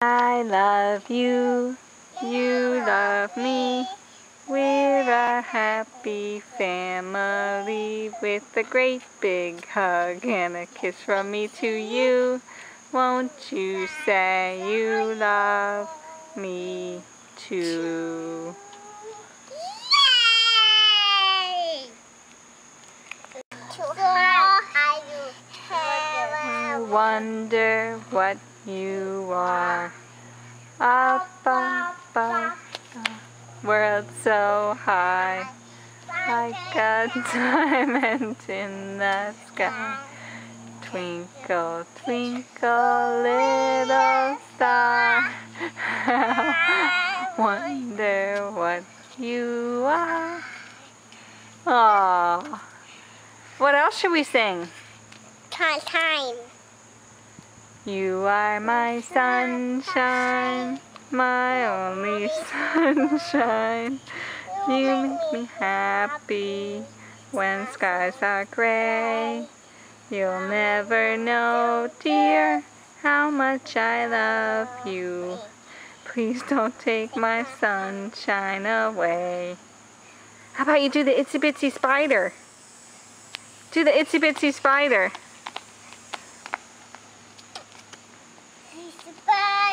I love you, you love me. We're a happy family with a great big hug and a kiss from me to you. Won't you say you love me too? I wonder what you are. Up, up, up, world so high, like a diamond in the sky. Twinkle, twinkle, little star, I wonder what you are. Aww. What else should we sing? Time. You are my sunshine, my only sunshine. You make me happy when skies are gray. You'll never know, dear, how much I love you. Please don't take my sunshine away. How about you do the Itsy Bitsy Spider? Do the Itsy Bitsy Spider. Bye.